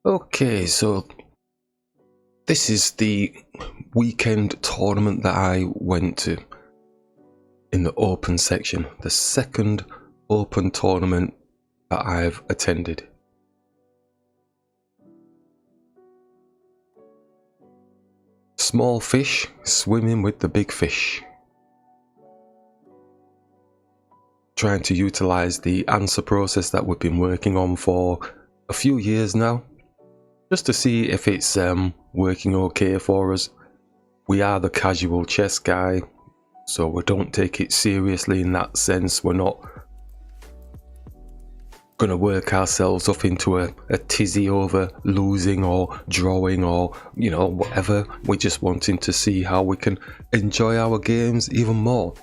Okay, so this is the weekend tournament that I went to in the open section, the second open tournament that I've attended. Small fish swimming with the big fish. Trying to utilize the answer process that we've been working on for a few years now, just to see if it's working okay for us. We are the casual chess guy, so we don't take it seriously in that sense. We're not going to work ourselves up into a tizzy over losing or drawing or, you know, whatever. We're just wanting to see how we can enjoy our games even more.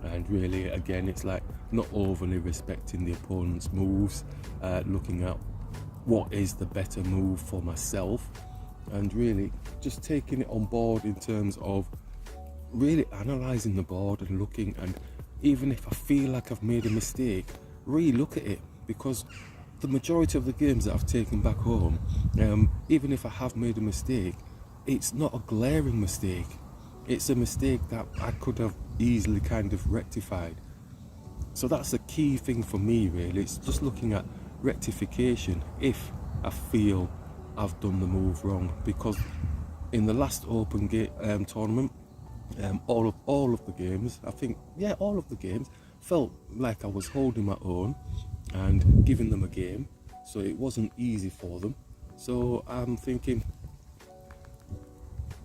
And really, again, it's like not overly respecting the opponent's moves, looking at what is the better move for myself, and really just taking it on board in terms of really analysing the board and looking, and even if I feel like I've made a mistake, really look at it, because the majority of the games that I've taken back home, even if I have made a mistake, it's not a glaring mistake. It's a mistake that I could have easily kind of rectified. So that's the key thing for me, really. It's just looking at rectification if I feel I've done the move wrong. Because in the last open tournament, all of the games, I think, yeah, all of the games felt like I was holding my own and giving them a game. So it wasn't easy for them. So I'm thinking,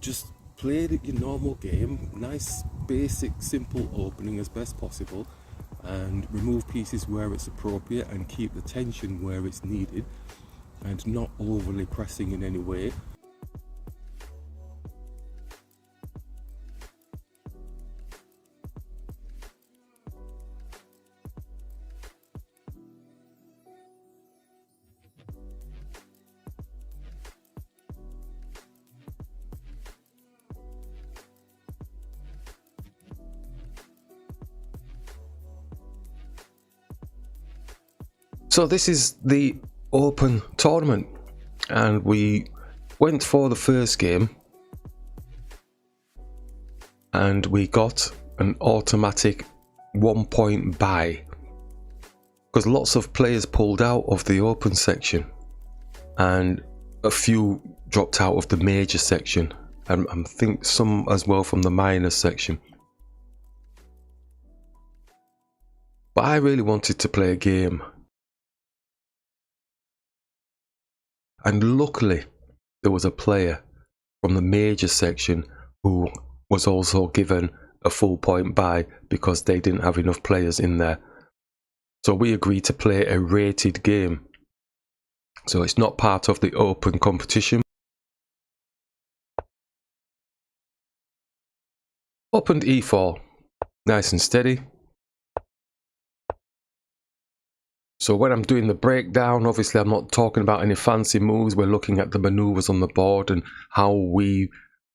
just play your normal game, nice, basic, simple opening as best possible, and remove pieces where it's appropriate and keep the tension where it's needed, and not overly pressing in any way. So this is the open tournament, and we went for the first game and we got an automatic 1 point bye because lots of players pulled out of the open section and a few dropped out of the major section, and I think some as well from the minor section. But I really wanted to play a game. And luckily, there was a player from the major section who was also given a full point bye because they didn't have enough players in there. So we agreed to play a rated game. So it's not part of the open competition. Opened e4, nice and steady. So when I'm doing the breakdown, obviously I'm not talking about any fancy moves. We're looking at the maneuvers on the board and how we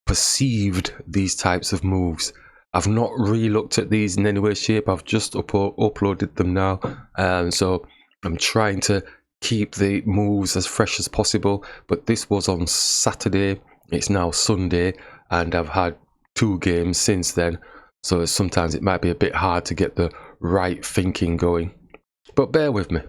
perceived these types of moves. I've not re-looked at these in any way, shape. I've just uploaded them now. So I'm trying to keep the moves as fresh as possible. But this was on Saturday. It's now Sunday. And I've had 2 games since then. So sometimes it might be a bit hard to get the right thinking going. But bear with me.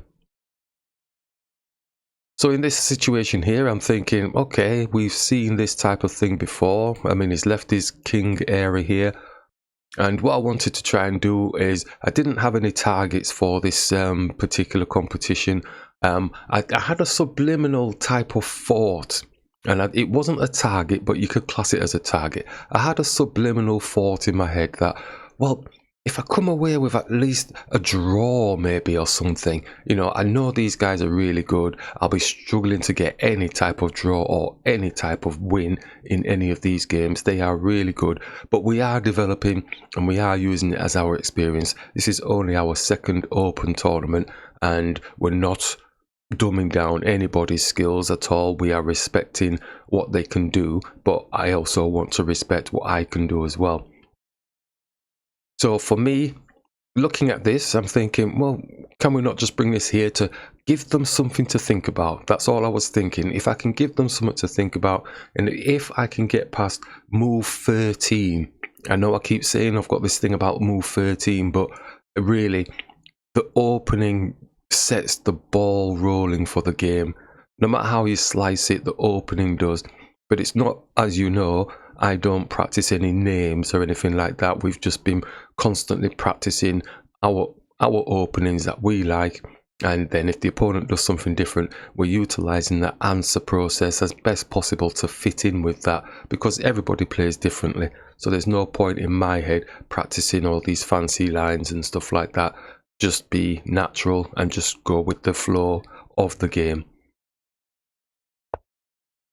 So in this situation here, I'm thinking, okay, we've seen this type of thing before. I mean, he's left his king area here. And what I wanted to try and do is, I didn't have any targets for this particular competition. I had a subliminal type of thought. And it wasn't a target, but you could class it as a target. I had a subliminal thought in my head that, well, if I come away with at least a draw maybe or something, you know, I know these guys are really good. I'll be struggling to get any type of draw or any type of win in any of these games. They are really good, but we are developing and we are using it as our experience. This is only our second open tournament and we're not dumbing down anybody's skills at all. We are respecting what they can do, but I also want to respect what I can do as well. So for me, looking at this, I'm thinking, well, can we not just bring this here to give them something to think about? That's all I was thinking. If I can give them something to think about, and if I can get past move 13, I know I keep saying I've got this thing about move 13, but really, the opening sets the ball rolling for the game. No matter how you slice it, the opening does. But it's not, as you know, I don't practice any names or anything like that. We've just been constantly practicing our openings that we like, and then if the opponent does something different, we're utilizing the answer process as best possible to fit in with that, because everybody plays differently. So there's no point in my head practicing all these fancy lines and stuff like that. Just be natural and just go with the flow of the game.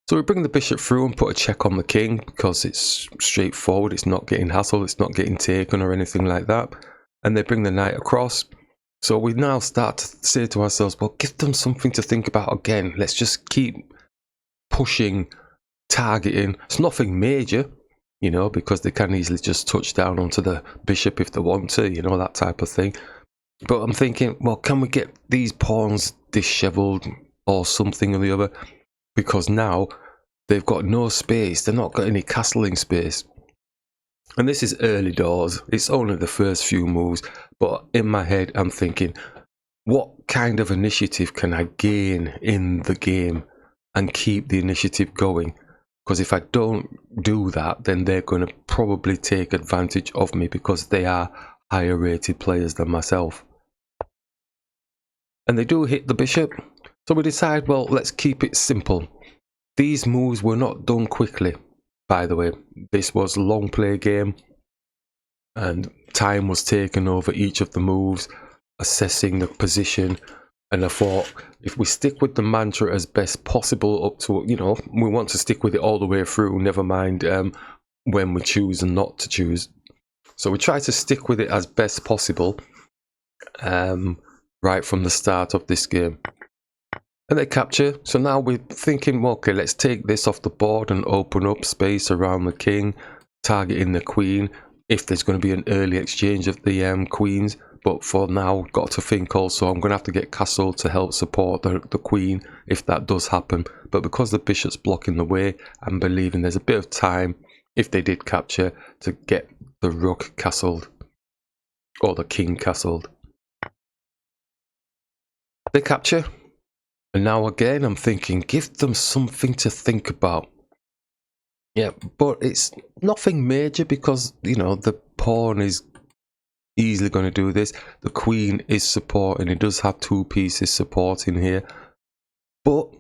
So we bring the bishop through and put a check on the king because it's straightforward. It's not getting hassled, it's not getting taken or anything like that. And they bring the knight across. So we now start to say to ourselves, well, give them something to think about again. Let's just keep pushing, targeting. It's nothing major, you know, because they can easily just touch down onto the bishop if they want to, you know, that type of thing. But I'm thinking, well, can we get these pawns disheveled or something or the other? Because now they've got no space. They've not got any castling space. And this is early doors. It's only the first few moves. But in my head, I'm thinking, what kind of initiative can I gain in the game and keep the initiative going? Because if I don't do that, then they're going to probably take advantage of me because they are higher rated players than myself. And they do hit the bishop. So we decide, well, let's keep it simple. These moves were not done quickly, by the way. This was a long play game, and time was taken over each of the moves, assessing the position. And I thought, if we stick with the mantra as best possible up to, you know, we want to stick with it all the way through, never mind when we choose and not to choose. So we try to stick with it as best possible right from the start of this game. And they capture. So now we're thinking, well, okay, let's take this off the board and open up space around the king, targeting the queen, if there's going to be an early exchange of the queens. But for now, got to think also, I'm going to have to get castle to help support the queen if that does happen. But because the bishop's blocking the way, I'm believing there's a bit of time, if they did capture, to get the rook castled, or the king castled. They capture. And now again, I'm thinking, give them something to think about. Yeah, but it's nothing major because, you know, the pawn is easily going to do this. The queen is supporting. It does have two pieces supporting here. But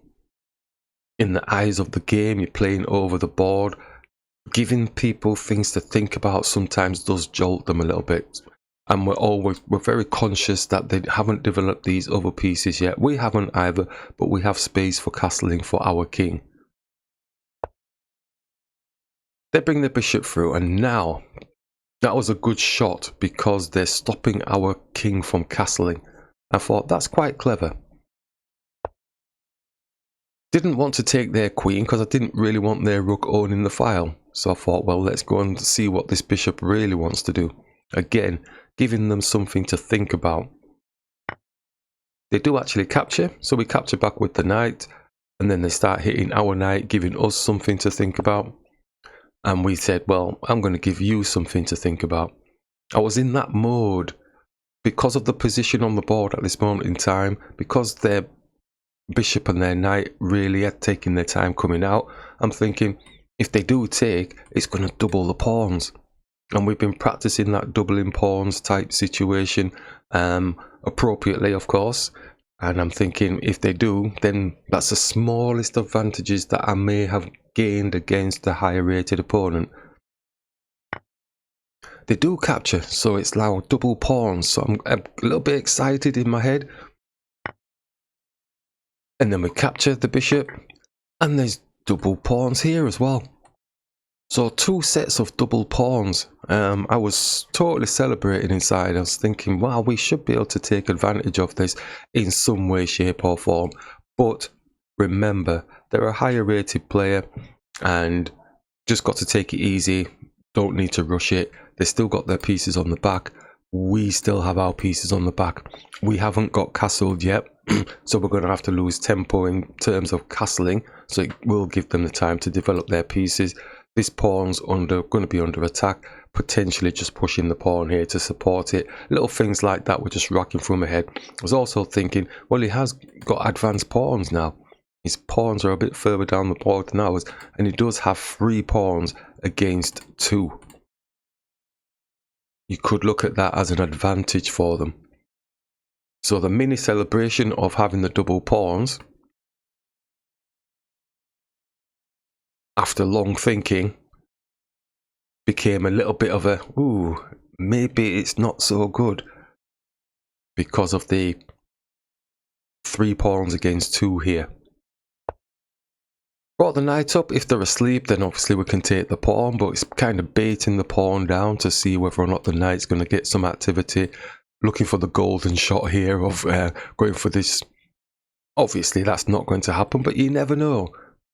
in the eyes of the game, you're playing over the board. Giving people things to think about sometimes does jolt them a little bit. And we're very conscious that they haven't developed these other pieces yet. We haven't either, but we have space for castling for our king. They bring the bishop through, and now that was a good shot because they're stopping our king from castling. I thought that's quite clever. Didn't want to take their queen because I didn't really want their rook owning the file. So I thought, well, let's go and see what this bishop really wants to do. Again, giving them something to think about. They do actually capture, so we capture back with the knight, and then they start hitting our knight, giving us something to think about. And we said, well, I'm going to give you something to think about. I was in that mode because of the position on the board at this moment in time, because their bishop and their knight really are taking their time coming out. I'm thinking, if they do take, it's going to double the pawns. And we've been practicing that doubling pawns type situation appropriately, of course. And I'm thinking, if they do, then that's the smallest advantages that I may have gained against the higher rated opponent. They do capture, so it's now double pawns. So I'm a little bit excited in my head. And then we capture the bishop, and there's double pawns here as well. So two sets of double pawns. I was totally celebrating inside. I was thinking, wow, we should be able to take advantage of this in some way, shape or form. But remember, they're a higher rated player and just got to take it easy. don't need to rush it. They still got their pieces on the back. We still have our pieces on the back. We haven't got castled yet, so we're going to have to lose tempo in terms of castling, so it will give them the time to develop their pieces. This pawn's going to be under attack, potentially just pushing the pawn here to support it. Little things like that were just rocking through my head. I was also thinking, well, he has got advanced pawns now. His pawns are a bit further down the board than ours, and he does have 3 pawns against 2. You could look at that as an advantage for them. So the mini celebration of having the double pawns, after long thinking, became a little bit of a, ooh, maybe it's not so good because of the 3 pawns against 2 here. Brought the knight up. If they're asleep, then obviously we can take the pawn, but it's kind of baiting the pawn down to see whether or not the knight's going to get some activity. Looking for the golden shot here of going for this. Obviously that's not going to happen, but you never know.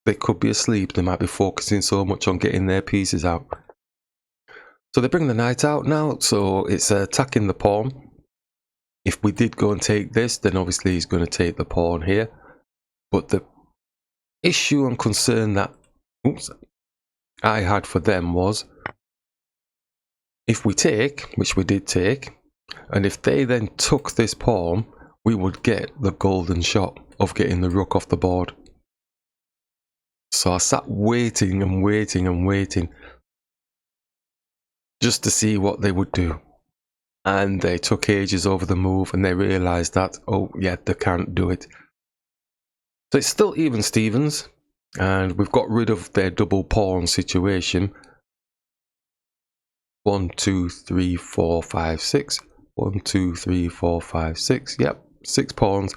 They could be asleep. They might be focusing so much on getting their pieces out. So they bring the knight out now, so it's attacking the pawn. If we did go and take this, then obviously he's going to take the pawn here. But the issue and concern that I had for them was, if we take, which we did take, and if they then took this pawn, we would get the golden shot of getting the rook off the board. So I sat waiting and waiting and waiting just to see what they would do. And they took ages over the move, and they realised that, oh yeah, they can't do it. So it's still even Stevens, and we've got rid of their double pawn situation. 1, 2, 3, 4, 5, 6. 1, 2, 3, 4, 5, 6. Yep, 6 pawns.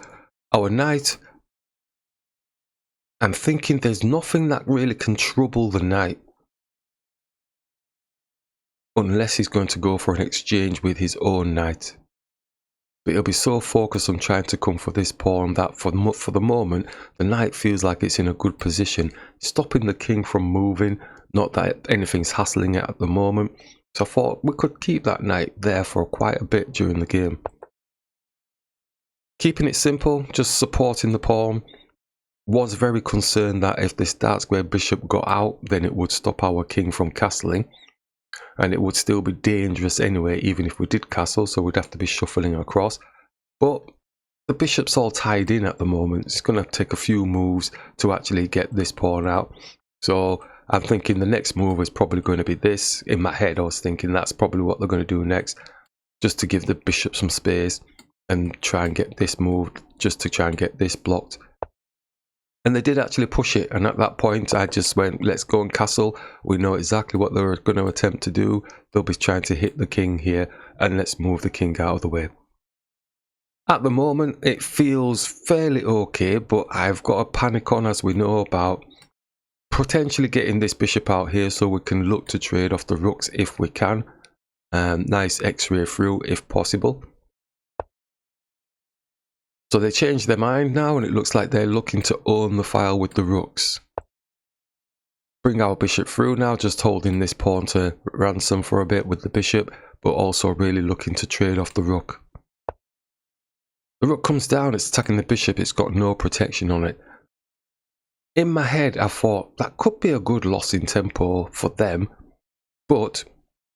Our knight, I'm thinking there's nothing that really can trouble the knight, unless he's going to go for an exchange with his own knight. But he'll be so focused on trying to come for this pawn that for the moment, the knight feels like it's in a good position, stopping the king from moving. Not that anything's hassling it at the moment. So I thought we could keep that knight there for quite a bit during the game. Keeping it simple, just supporting the pawn. Was very concerned that if this dark square bishop got out, then it would stop our king from castling. And it would still be dangerous anyway, even if we did castle, so we'd have to be shuffling across. But the bishop's all tied in at the moment. It's going to take a few moves to actually get this pawn out. So I'm thinking the next move is probably going to be this. In my head, I was thinking that's probably what they're going to do next, just to give the bishop some space and try and get this moved, just to try and get this blocked. And they did actually push it, and at that point I just went, let's go and castle. We know exactly what they're going to attempt to do. They'll be trying to hit the king here, and let's move the king out of the way. At the moment it feels fairly okay, but I've got a panic on, as we know, about potentially getting this bishop out here so we can look to trade off the rooks if we can. Nice x-ray through if possible. So they changed their mind now, and it looks like they're looking to own the file with the rooks. Bring our bishop through now, just holding this pawn to ransom for a bit with the bishop, but also really looking to trade off the rook. The rook comes down, it's attacking the bishop, it's got no protection on it. In my head I thought that could be a good loss in tempo for them, but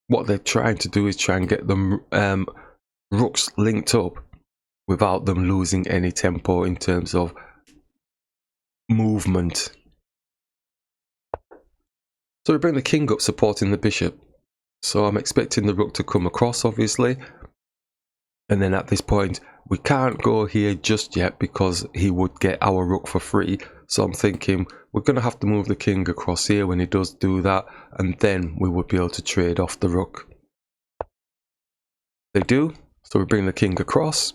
what they're trying to do is try and get them rooks linked up without them losing any tempo in terms of movement. So we bring the king up supporting the bishop. So I'm expecting the rook to come across, obviously. And then at this point, we can't go here just yet because he would get our rook for free. So I'm thinking we're going to have to move the king across here when he does do that. And then we would be able to trade off the rook. They do. So we bring the king across.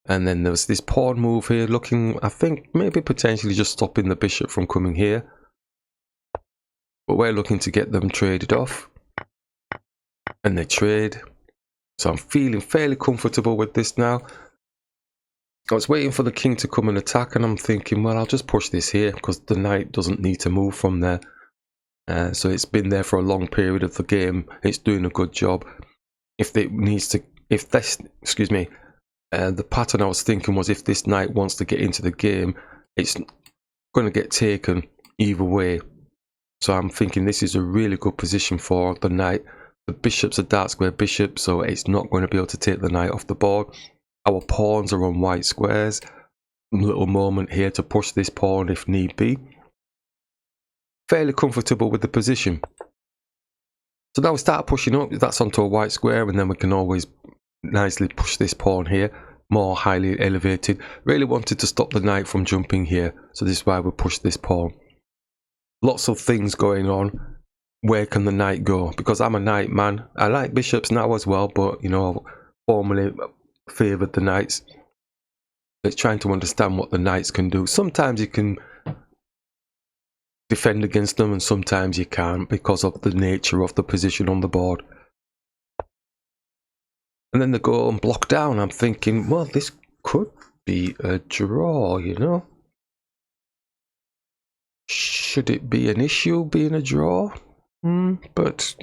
And then there's this pawn move here looking, I think, maybe potentially just stopping the bishop from coming here. But we're looking to get them traded off. And they trade. So I'm feeling fairly comfortable with this now. I was waiting for the king to come and attack, and I'm thinking, well, I'll just push this here because the knight doesn't need to move from there. So it's been there for a long period of the game. It's doing a good job. If it needs to, if this, excuse me, the pattern I was thinking was if this knight wants to get into the game, it's going to get taken either way. So I'm thinking this is a really good position for the knight. The bishop's a dark square bishop, so it's not going to be able to take the knight off the board. Our pawns are on white squares. Little moment here to push this pawn if need be. Fairly comfortable with the position. So now we start pushing up. That's onto a white square, and then we can always nicely push this pawn here, more highly elevated. Really wanted to stop the knight from jumping here, so this is why we push this pawn. Lots of things going on. Where can the knight go? Because I'm a knight man. I like bishops now as well, but you know, formerly favoured the knights. It's trying to understand what the knights can do. Sometimes you can defend against them, and sometimes you can't because of the nature of the position on the board. And then they go and block down. I'm thinking, well, this could be a draw, you know. Should it be an issue being a draw? But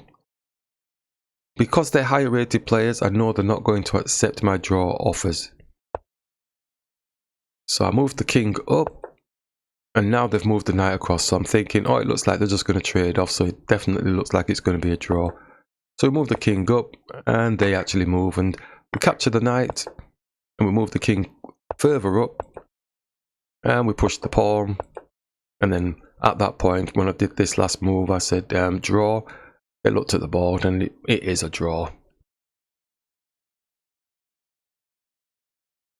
because they're higher rated players, I know they're not going to accept my draw offers. So I moved the king up, and now they've moved the knight across. So I'm thinking, oh, it looks like they're just going to trade off. So it definitely looks like it's going to be a draw. So we move the king up, and they actually move, and we capture the knight, and we move the king further up, and we push the pawn. And then at that point, when I did this last move, I said draw. They looked at the board, and it is a draw.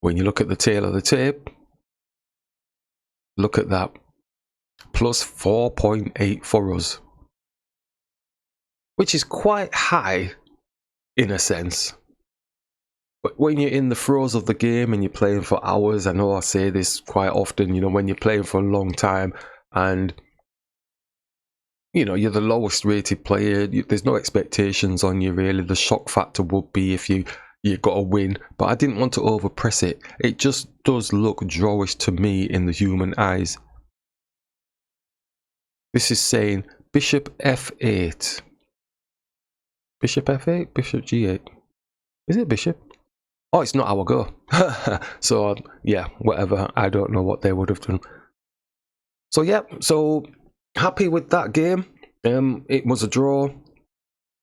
When you look at the tail of the tape, look at that. Plus 4.8 for us. Which is quite high, in a sense. But when you're in the throes of the game and you're playing for hours, I know I say this quite often, you know, when you're playing for a long time and, you know, you're the lowest rated player, there's no expectations on you really. The shock factor would be if you got a win, but I didn't want to overpress it. It just does look drawish to me in the human eyes. This is saying bishop f8. Bishop f8? Bishop g8. Is it bishop? Oh, it's not our go. So, yeah, whatever. I don't know what they would have done. So, yeah, so happy with that game. It was a draw.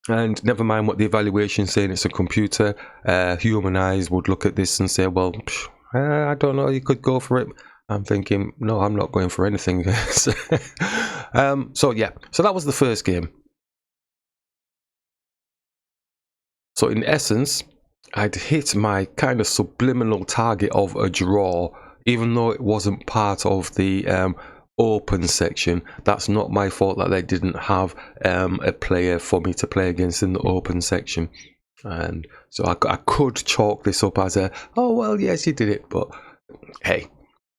And never mind what the evaluation saying, it's a computer. Human eyes would look at this and say, well, I don't know, you could go for it. I'm thinking, no, I'm not going for anything. So, yeah, so that was the first game. So, in essence, I'd hit my kind of subliminal target of a draw, even though it wasn't part of the open section. That's not my fault that they didn't have a player for me to play against in the open section. And so I could chalk this up as a, oh, well, yes, you did it. But hey,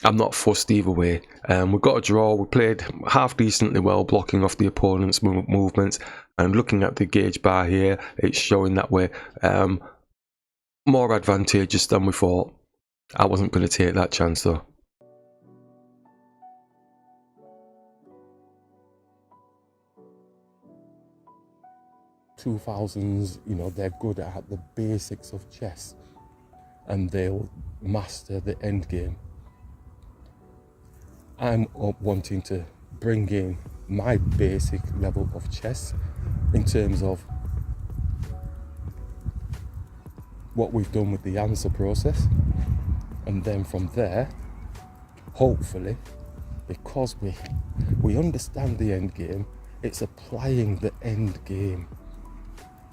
I'm not fussed either way. We got a draw. We played half decently well, blocking off the opponent's movements. And looking at the gauge bar here, it's showing that we're more advantageous than we thought. I wasn't going to take that chance though. 2000s, you know, they're good at the basics of chess and they'll master the end game. I'm wanting to bring in my basic level of chess in terms of what we've done with the answer process, and then from there, hopefully, because we understand the end game, it's applying the end game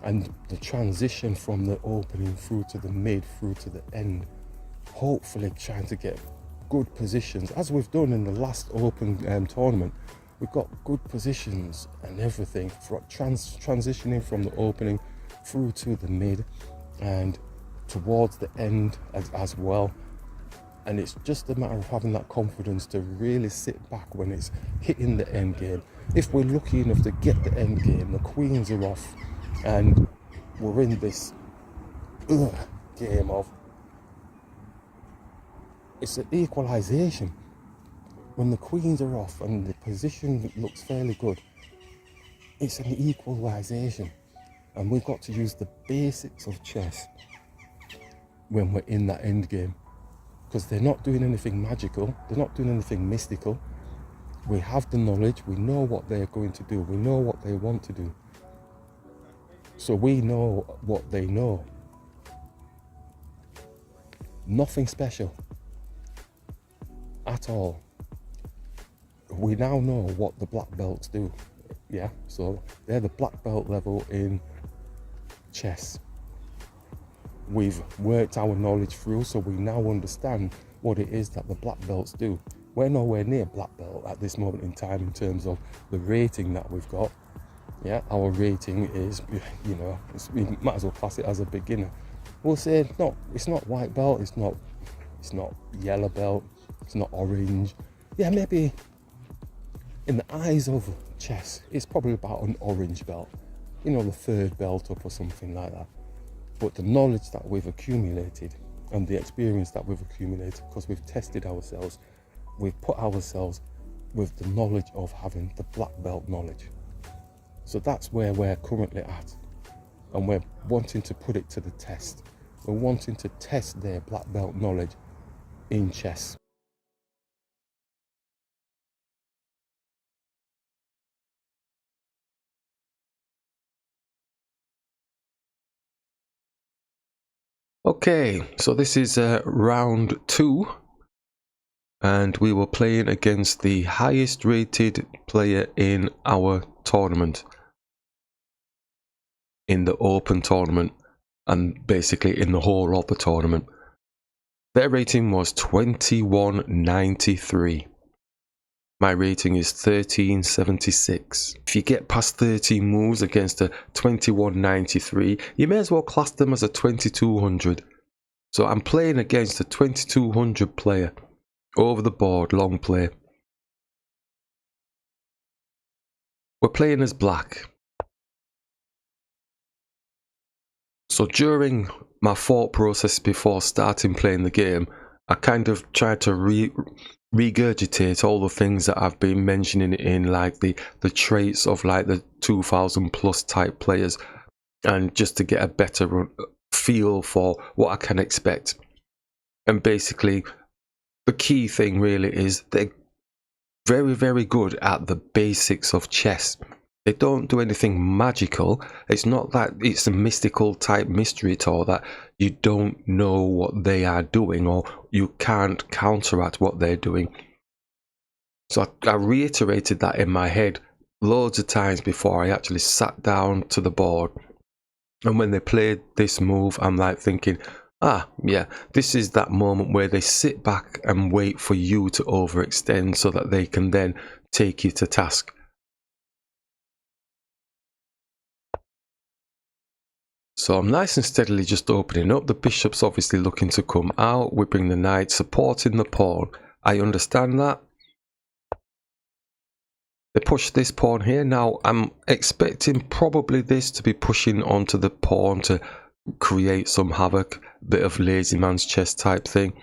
and the transition from the opening through to the mid through to the end, hopefully trying to get good positions as we've done in the last open tournament. We've got good positions and everything for transitioning from the opening through to the mid and towards the end as well. And it's just a matter of having that confidence to really sit back when it's hitting the end game. If we're lucky enough to get the end game, the queens are off and we're in this game of, it's an equalization. When the queens are off and the position looks fairly good, It's an equalisation, and we've got to use the basics of chess when we're in that end game, because they're not doing anything magical, they're not doing anything mystical. We have the knowledge, we know what they're going to do, we know what they want to do, so we know what they know. Nothing special at all. We now know what the black belts do. Yeah, so they're the black belt level in chess. We've worked our knowledge through, so we now understand what it is that the black belts do. We're nowhere near black belt at this moment in time in terms of the rating that we've got. Yeah, our rating is, you know, we might as well class it as a beginner. We'll say no, it's not white belt, it's not yellow belt, it's not orange. Yeah, maybe in the eyes of chess, it's probably about an orange belt, you know, the third belt up or something like that. But the knowledge that we've accumulated and the experience that we've accumulated, because we've tested ourselves, we've put ourselves with the knowledge of having the black belt knowledge. So that's where we're currently at, and we're wanting to put it to the test. We're wanting to test their black belt knowledge in chess. Okay, so this is round 2, and we were playing against the highest rated player in our tournament, in the open tournament, and basically in the whole of the tournament. Their rating was 2193. My rating is 1376. If you get past 13 moves against a 2193, you may as well class them as a 2200. So I'm playing against a 2200 player. Over the board, long play. We're playing as black. So during my thought process before starting playing the game, I kind of tried to regurgitate all the things that I've been mentioning in like the traits of like the 2000 plus type players, and just to get a better feel for what I can expect. And basically the key thing really is they're very, very good at the basics of chess. They don't do anything magical. It's not that it's a mystical type mystery tour that you don't know what they are doing or you can't counteract what they're doing. So I reiterated that in my head loads of times before I actually sat down to the board. And when they played this move, I'm like thinking, yeah, this is that moment where they sit back and wait for you to overextend so that they can then take you to task. So I'm nice and steadily just opening up. The bishop's obviously looking to come out. We bring the knight, supporting the pawn. I understand that. They push this pawn here. Now I'm expecting probably this to be pushing onto the pawn to create some havoc, bit of lazy man's chess type thing.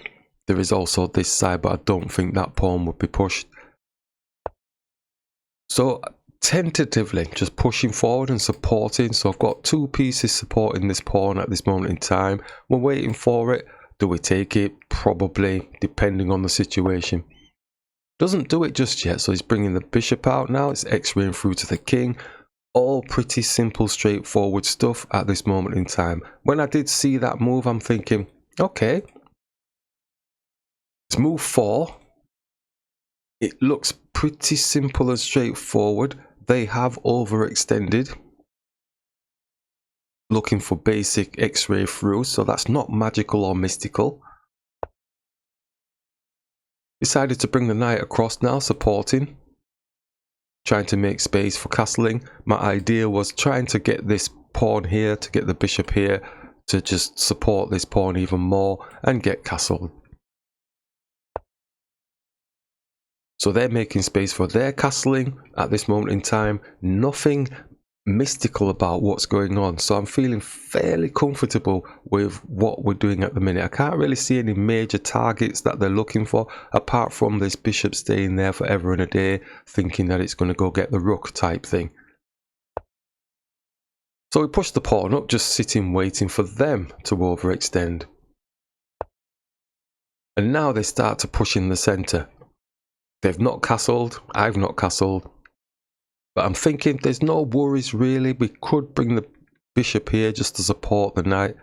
There is also this side, but I don't think that pawn would be pushed. So tentatively just pushing forward and supporting. So I've got two pieces supporting this pawn at this moment in time. We're waiting for it. Do we take it? Probably, depending on the situation. Doesn't do it just yet, so he's bringing the bishop out now. It's x-raying through to the king. All pretty simple, straightforward stuff at this moment in time. When I did see that move, I'm thinking, okay, it's move 4. It looks pretty simple and straightforward. They have overextended, looking for basic x-ray through, so that's not magical or mystical. Decided to bring the knight across now, supporting, trying to make space for castling. My idea was trying to get this pawn here, to get the bishop here, to just support this pawn even more and get castled. So they're making space for their castling at this moment in time. Nothing mystical about what's going on. So I'm feeling fairly comfortable with what we're doing at the minute. I can't really see any major targets that they're looking for, apart from this bishop staying there forever and a day, thinking that it's going to go get the rook type thing. So we push the pawn up, just sitting waiting for them to overextend. And now they start to push in the centre. They've not castled, I've not castled. But I'm thinking there's no worries really. We could bring the bishop here just to support the knight.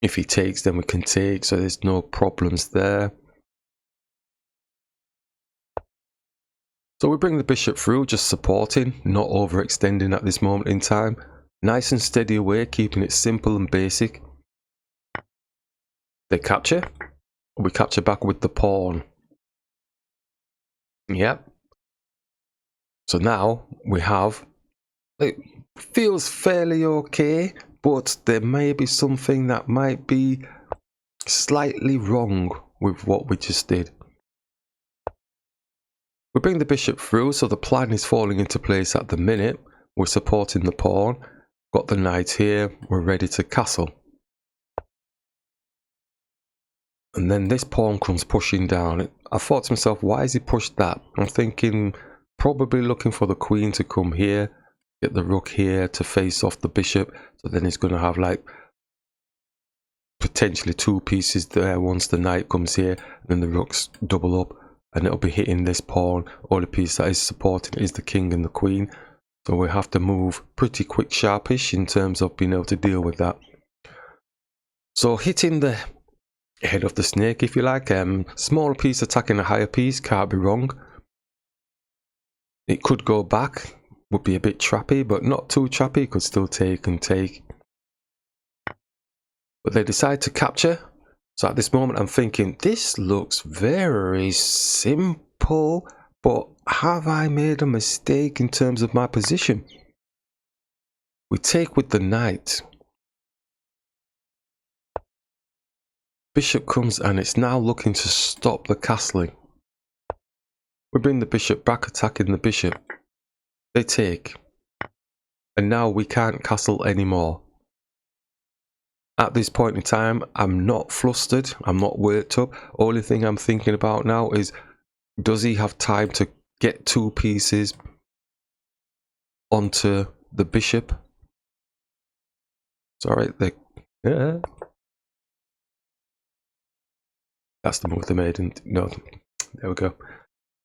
If he takes, then we can take, so there's no problems there. So we bring the bishop through, just supporting, not overextending at this moment in time. Nice and steady away, keeping it simple and basic. They capture. We capture back with the pawn. Yep. So now we have, it feels fairly okay, but there may be something that might be slightly wrong with what we just did. We bring the bishop through, so the plan is falling into place at the minute. We're supporting the pawn, got the knight here, we're ready to castle. And then this pawn comes pushing down. I thought to myself, why has he pushed that? I'm thinking, probably looking for the queen to come here, get the rook here to face off the bishop, so then he's going to have like potentially two pieces there once the knight comes here, and then the rooks double up, and it'll be hitting this pawn. Only piece that is supporting is the king and the queen, so we have to move pretty quick, sharpish in terms of being able to deal with that. So hitting the head of the snake, if you like, smaller piece attacking a higher piece, can't be wrong. It could go back, would be a bit trappy, but not too trappy, could still take and take. But they decide to capture. So at this moment I'm thinking, this looks very simple, but have I made a mistake in terms of my position? We take with the knight. Bishop comes and it's now looking to stop the castling. We bring the bishop back, attacking the bishop. They take. And now we can't castle anymore. At this point in time, I'm not flustered, I'm not worked up. Only thing I'm thinking about now is, does he have time to get two pieces onto the bishop? Sorry, yeah. That's the move they made, and no, there we go.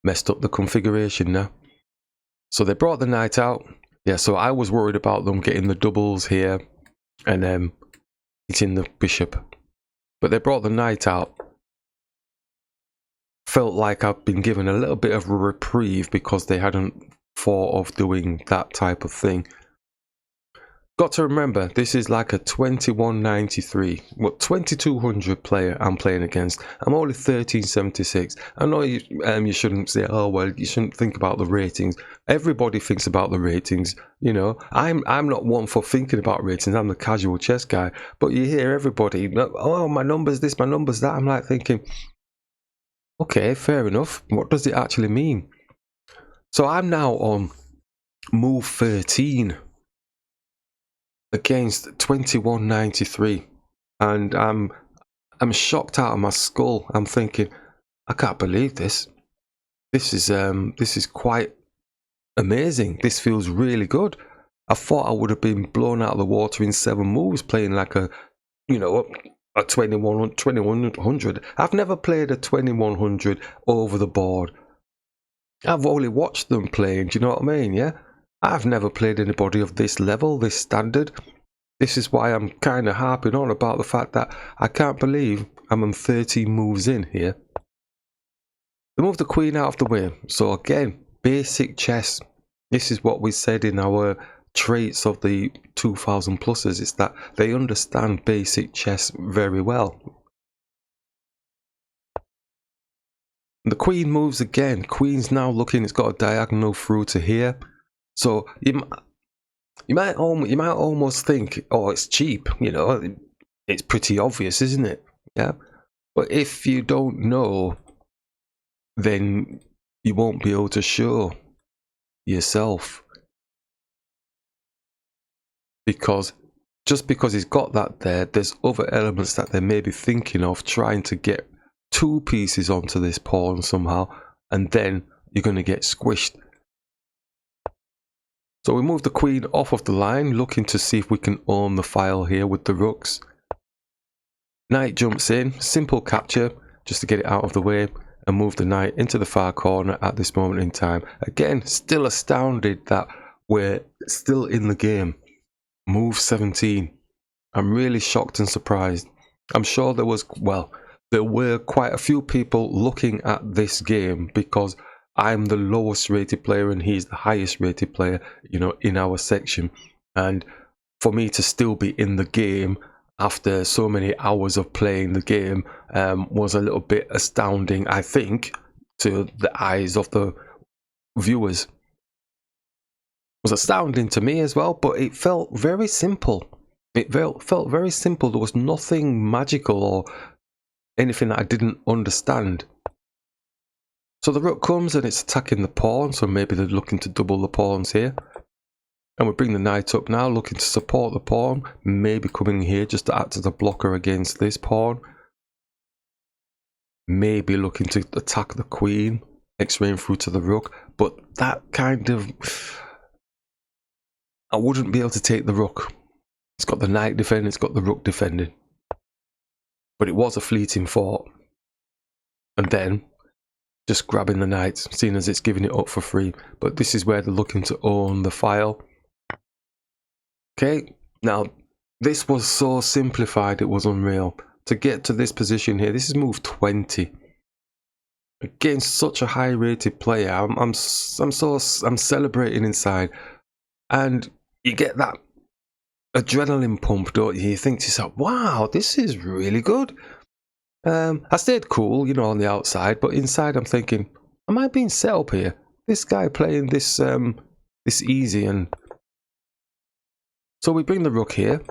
Messed up the configuration now. So they brought the knight out. Yeah, so I was worried about them getting the doubles here and hitting the bishop. But they brought the knight out. Felt like I've been given a little bit of a reprieve because they hadn't thought of doing that type of thing. Got to remember, this is like a 2193, what 2200 player I'm playing against. I'm only 1376. I know you shouldn't say, oh well, you shouldn't think about the ratings. Everybody thinks about the ratings, you know. I'm not one for thinking about ratings. I'm the casual chess guy. But you hear everybody, oh my numbers this, my numbers that. I'm like thinking, okay, fair enough. What does it actually mean? So I'm now on move 13. Against 2193, and I'm shocked out of my skull. I'm thinking, I can't believe this. This is quite amazing. This feels really good. I thought I would have been blown out of the water in 7 moves playing like a, you know, a 2100. I've never played a 2100 over the board. I've only watched them playing. Do you know what I mean? Yeah. I've never played anybody of this level, this standard. This is why I'm kind of harping on about the fact that I can't believe I'm on 13 moves in here. They move the queen out of the way. So again, basic chess. This is what we said in our traits of the 2000 pluses. It's that they understand basic chess very well. The queen moves again. Queen's now looking, it's got a diagonal through to here. So you might almost think, oh, it's cheap, you know, it's pretty obvious, isn't it? Yeah. But if you don't know, then you won't be able to show yourself. Because just because he's got that there, there's other elements that they may be thinking of, trying to get two pieces onto this pawn somehow, and then you're going to get squished. So we move the queen off of the line, looking to see if we can own the file here with the rooks. Knight jumps in, simple capture, just to get it out of the way, and move the knight into the far corner at this moment in time. Again, still astounded that we're still in the game. Move 17. I'm really shocked and surprised. I'm sure there were quite a few people looking at this game because I'm the lowest rated player and he's the highest rated player, you know, in our section. And for me to still be in the game after so many hours of playing the game was a little bit astounding, I think, to the eyes of the viewers. It was astounding to me as well, but it felt very simple. It felt very simple. There was nothing magical or anything that I didn't understand. So the rook comes and it's attacking the pawn, so maybe they're looking to double the pawns here. And we bring the knight up now, looking to support the pawn, maybe coming here just to act as a blocker against this pawn. Maybe looking to attack the queen, x-raying through to the rook, but that kind of... I wouldn't be able to take the rook. It's got the knight defending, it's got the rook defending. But it was a fleeting thought. And then, just grabbing the knight, seeing as it's giving it up for free. But this is where they're looking to own the file. Okay, now this was so simplified it was unreal. To get to this position here, this is move 20. Against such a high rated player, I'm celebrating inside. And you get that adrenaline pump, don't you? You think to yourself, wow, this is really good. I stayed cool, you know, on the outside, but inside I'm thinking, am I being set up here? This guy playing this this easy. And so we bring the rook here,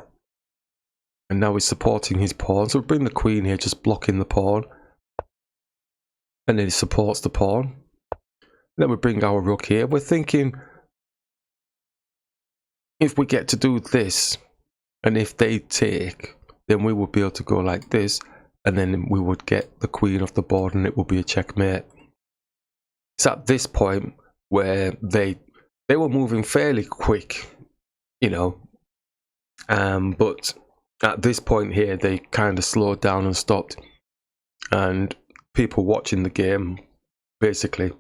and now he's supporting his pawn. So we bring the queen here, just blocking the pawn, and then he supports the pawn. Then we bring our rook here. We're thinking, if we get to do this, and if they take, then we will be able to go like this, and then we would get the queen off the board and it will be a checkmate. It's at this point where they were moving fairly quick, you know, but at this point here they kind of slowed down and stopped, and people watching the game, basically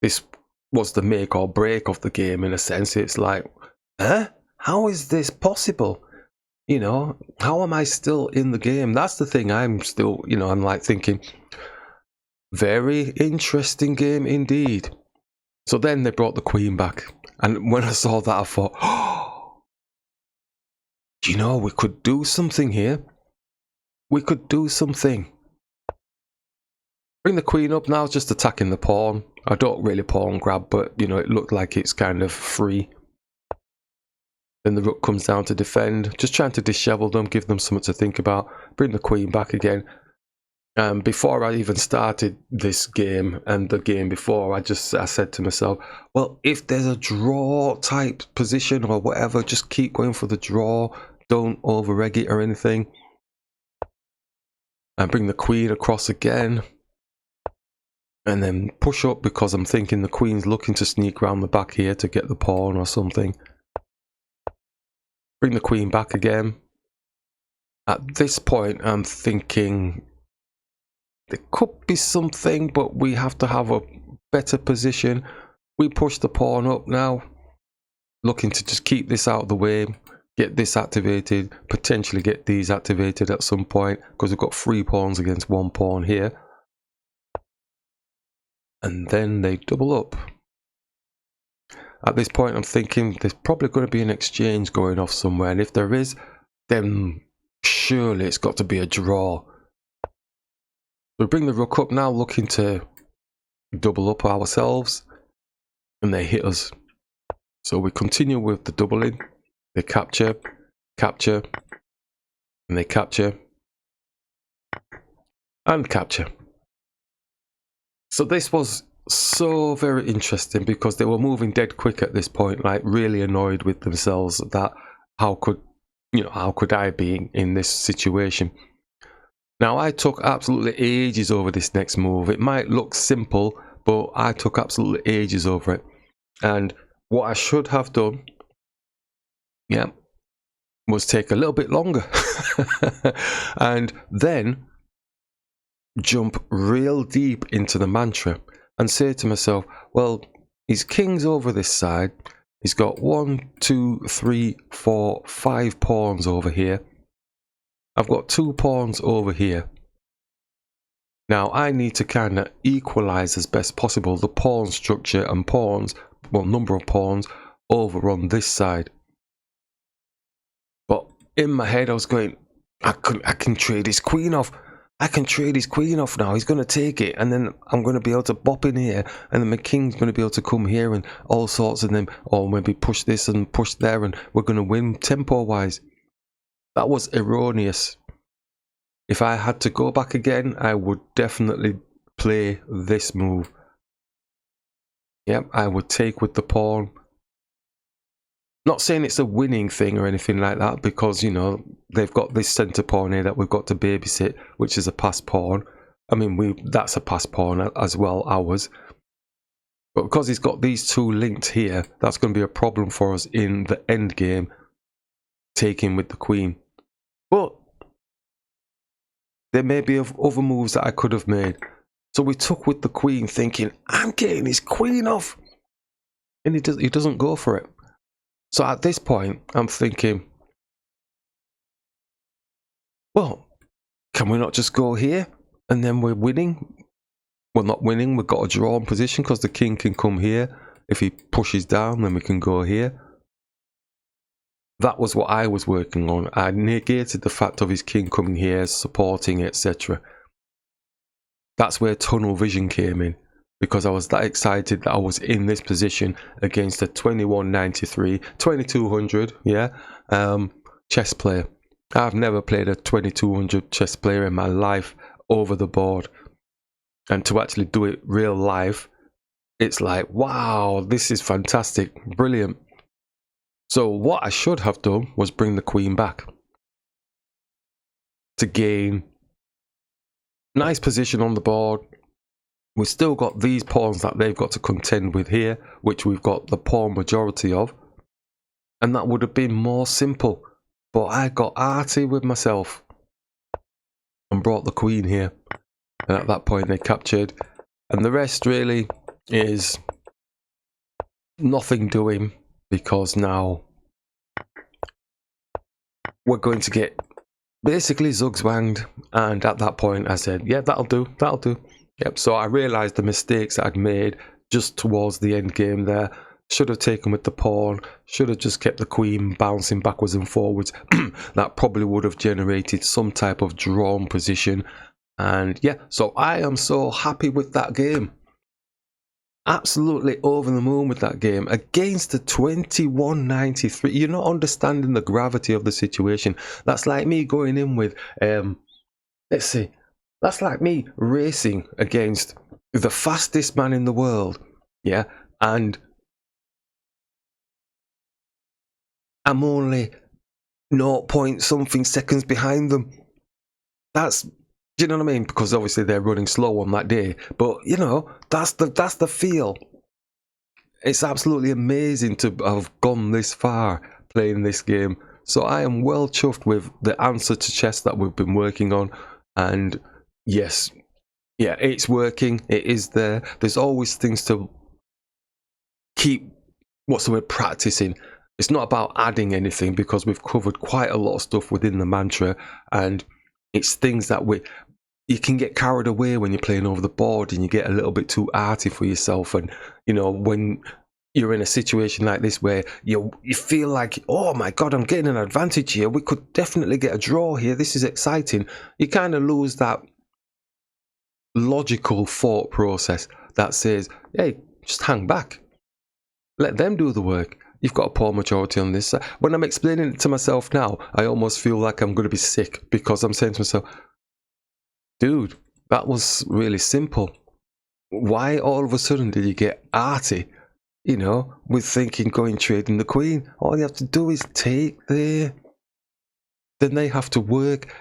this was the make or break of the game in a sense. It's like, huh? How is this possible? You know, how am I still in the game? That's the thing. I'm still, you know, I'm like thinking, very interesting game indeed. So then they brought the queen back. And when I saw that, I thought, oh, you know, we could do something here. We could do something. Bring the queen up now, just attacking the pawn. I don't really pawn grab, but, you know, it looked like it's kind of free. Then the rook comes down to defend, just trying to dishevel them, give them something to think about. Bring the queen back again. Before I even started this game and the game before, I said to myself, well, if there's a draw type position or whatever, just keep going for the draw. Don't over-egg it or anything. And bring the queen across again. And then push up, because I'm thinking the queen's looking to sneak around the back here to get the pawn or something. Bring the queen back again. At this point, I'm thinking there could be something, but we have to have a better position. We push the pawn up now, looking to just keep this out of the way, get this activated, potentially get these activated at some point, because we've got 3 pawns against 1 pawn here. And then they double up. At this point, I'm thinking there's probably going to be an exchange going off somewhere. And if there is, then surely it's got to be a draw. We bring the rook up now, looking to double up ourselves. And they hit us. So we continue with the doubling. They capture, capture, and they capture, and capture. So this was so very interesting, because they were moving dead quick at this point, like really annoyed with themselves that how could I be in this situation. Now I took absolutely ages over this next move. It might look simple, but I took absolutely ages over it. And what I should have done yeah, was take a little bit longer and then jump real deep into the mantra and say to myself, well, his king's over this side. He's got 1, 2, 3, 4, 5 pawns over here. I've got 2 pawns over here. Now I need to kind of equalize as best possible the pawn structure and pawns, well, number of pawns over on this side. But in my head I was going, I can trade his queen off. I can trade his queen off now. He's going to take it, and then I'm going to be able to bop in here, and then my king's going to be able to come here and all sorts of them, or maybe push this and push there, and we're going to win tempo-wise. That was erroneous. If I had to go back again, I would definitely play this move. Yep, I would take with the pawn. Not saying it's a winning thing or anything like that, because, you know, they've got this centre pawn here that we've got to babysit, which is a passed pawn. I mean, that's a passed pawn as well, ours. But because he's got these 2 linked here, that's going to be a problem for us in the end game, taking with the queen. But there may be other moves that I could have made. So we took with the queen thinking, I'm getting his queen off. And he doesn't go for it. So at this point, I'm thinking, well, can we not just go here? And then we're winning? We're not winning, we've got a drawn position because the king can come here. If he pushes down, then we can go here. That was what I was working on. I negated the fact of his king coming here, supporting, etc. That's where tunnel vision came in. Because I was that excited that I was in this position against a 2193, 2200, yeah, chess player. I've never played a 2200 chess player in my life over the board. And to actually do it real life, it's like, wow, this is fantastic, brilliant. So what I should have done was bring the queen back to gain nice position on the board. We've still got these pawns that they've got to contend with here, which we've got the pawn majority of. And that would have been more simple. But I got arty with myself and brought the queen here. And at that point they captured. And the rest really is nothing doing, because now we're going to get basically zugzwanged. And at that point I said, yeah, that'll do, that'll do. Yep, so I realised the mistakes that I'd made just towards the end game there. Should have taken with the pawn, should have just kept the queen bouncing backwards and forwards. That probably would have generated some type of drawn position. And yeah, so I am so happy with that game. Absolutely over the moon with that game against the 2193. You're not understanding the gravity of the situation. That's like me going in with, let's see. That's like me racing against the fastest man in the world, yeah, and I'm only 0 point something seconds behind them. That's, do you know what I mean? Because obviously they're running slow on that day, but you know, that's the feel. It's absolutely amazing to have gone this far playing this game. So I am well chuffed with the answer to chess that we've been working on, and yes, yeah, it's working. It is there. There's always things to keep, what's the word, practicing. It's not about adding anything, because we've covered quite a lot of stuff within the mantra, and it's things that you can get carried away when you're playing over the board, and you get a little bit too arty for yourself. And you know, when you're in a situation like this where you feel like, oh my god, I'm getting an advantage here, we could definitely get a draw here, this is exciting, you kind of lose that logical thought process that says, hey, just hang back, let them do the work. You've got a poor majority on this side. When I'm explaining it to myself now, I almost feel like I'm going to be sick, because I'm saying to myself, dude, that was really simple. Why all of a sudden did you get arty, you know, with thinking going trading the queen? All you have to do is take there. Then they have to work.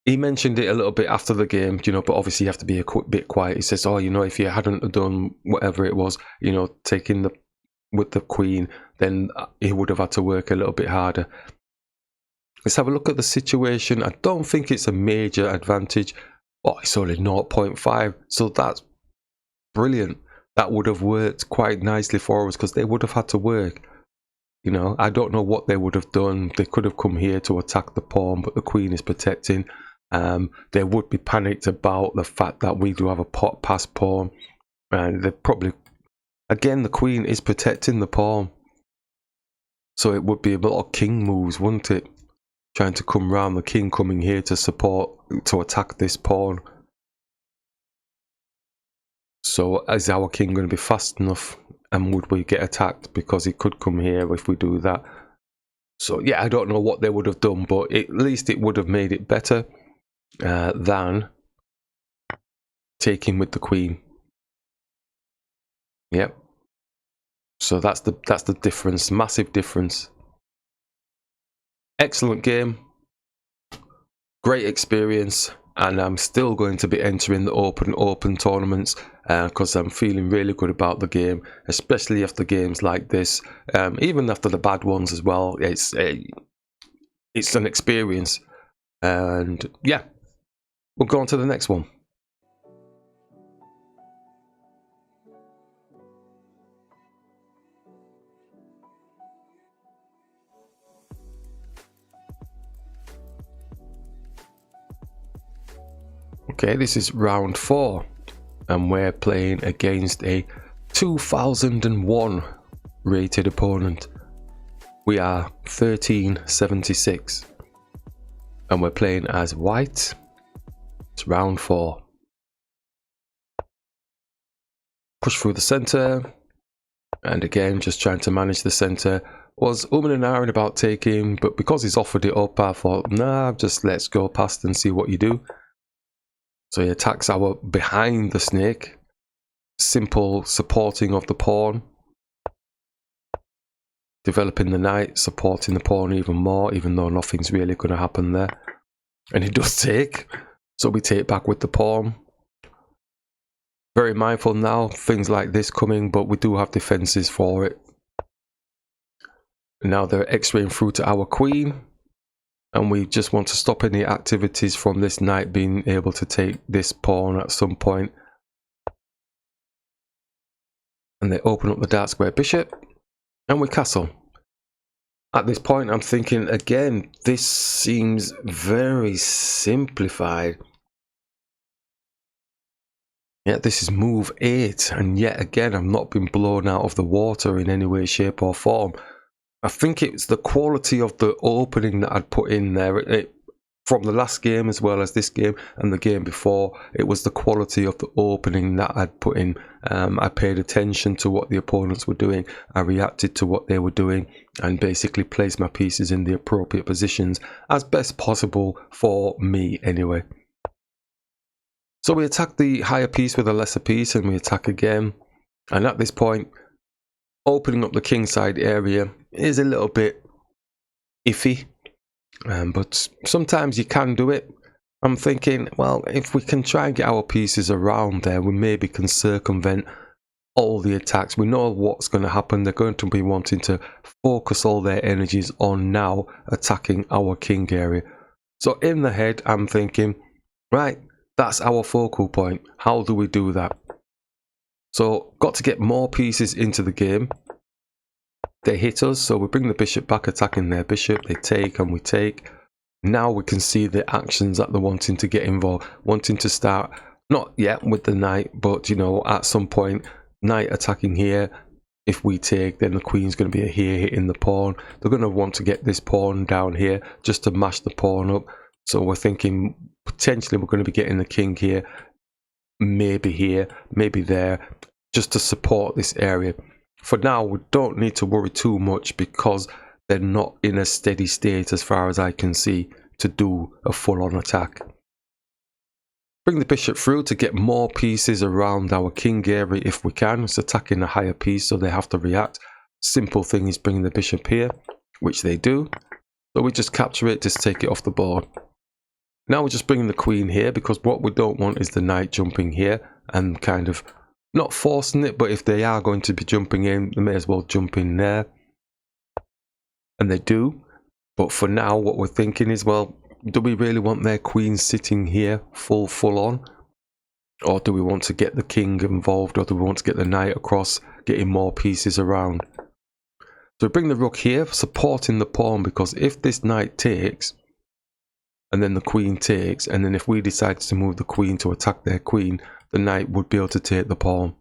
He mentioned it a little bit after the game, you know, but obviously you have to be a bit quiet. He says, oh, you know, if you hadn't done whatever it was, you know, taking the with the queen, then he would have had to work a little bit harder. Let's have a look at the situation. I don't think it's a major advantage. Oh, it's only 0.5, so that's brilliant. That would have worked quite nicely for us because they would have had to work. You know, I don't know what they would have done. They could have come here to attack the pawn, but the queen is protecting. They would be panicked about the fact that we do have a pot pass pawn, and they probably, again, the queen is protecting the pawn, so it would be a lot of king moves, wouldn't it? Trying to come round, the king coming here to support, to attack this pawn. So is our king going to be fast enough, and would we get attacked? Because he could come here if we do that. So yeah, I don't know what they would have done, but at least it would have made it better than taking with the queen. Yep. So that's the difference, massive difference. Excellent game, great experience, and I'm still going to be entering the open tournaments because I'm feeling really good about the game, especially after games like this, even after the bad ones as well. It's an experience, and yeah, we'll go on to the next one. Okay, this is round 4, and we're playing against a 2001 rated opponent. We are 1376, and we're playing as white. It's round 4. Push through the center, and again, just trying to manage the center. Was and ahhing about taking, but because he's offered it up, I thought, nah, just let's go past and see what you do. So he attacks our behind the snake. Simple supporting of the pawn. Developing the knight, supporting the pawn even more, even though nothing's really going to happen there. And he does take. So we take back with the pawn. Very mindful now, things like this coming, but we do have defenses for it. Now they're x-raying through to our queen. And we just want to stop any activities from this knight being able to take this pawn at some point. And they open up the dark square bishop, and we castle. At this point, I'm thinking, again, this seems very simplified. Yeah, this is move 8, and yet again, I've not been blown out of the water in any way, shape or form. I think it's the quality of the opening that I'd put in there. From the last game as well as this game and the game before, it was the quality of the opening that I'd put in. I paid attention to what the opponents were doing. I reacted to what they were doing and basically placed my pieces in the appropriate positions as best possible for me anyway. So we attack the higher piece with a lesser piece, and we attack again. And at this point, opening up the kingside area is a little bit iffy, but sometimes you can do it. I'm thinking, well, if we can try and get our pieces around there, we maybe can circumvent all the attacks. We know what's going to happen. They're going to be wanting to focus all their energies on now attacking our king area. So in the head, I'm thinking, right, that's our focal point. How do we do that? So got to get more pieces into the game. They hit us, so we bring the bishop back, attacking their bishop. They take and we take. Now we can see the actions that they're wanting to get involved, wanting to start, not yet with the knight, but you know, at some point, knight attacking here. If we take, then the queen's going to be here hitting the pawn. They're going to want to get this pawn down here just to mash the pawn up. So we're thinking potentially we're going to be getting the king here, maybe there, just to support this area. For now, we don't need to worry too much because they're not in a steady state as far as I can see to do a full-on attack. Bring the bishop through to get more pieces around our king area if we can. It's attacking a higher piece, so they have to react. Simple thing is bringing the bishop here, which they do. So we just capture it, just take it off the board. Now we're just bringing the queen here because what we don't want is the knight jumping here and kind of Not forcing it, but if they are going to be jumping in, they may as well jump in there. And they do. But for now, what we're thinking is, well, do we really want their queen sitting here full on? Or do we want to get the king involved, or do we want to get the knight across, getting more pieces around? So we bring the rook here, supporting the pawn, because if this knight takes, and then the queen takes, and then if we decide to move the queen to attack their queen, the knight would be able to take the pawn.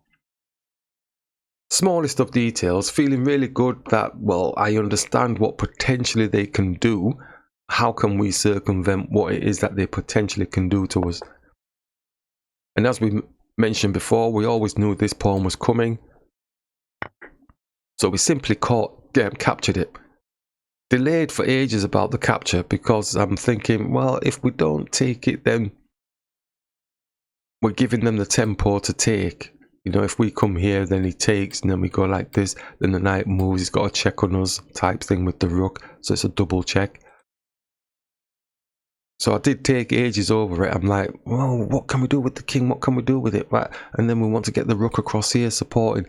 Smallest of details, feeling really good that, well, I understand what potentially they can do. How can we circumvent what it is that they potentially can do to us? And as we mentioned before, we always knew this pawn was coming. So we simply captured it. Delayed for ages about the capture, because I'm thinking, well, if we don't take it, then we're giving them the tempo to take. You know, if we come here, then he takes, and then we go like this, then the knight moves, he's got a check on us type thing with the rook, so it's a double check. So I did take ages over it. I'm like, well, what can we do with the king? What can we do with it? Right? And then we want to get the rook across here supporting.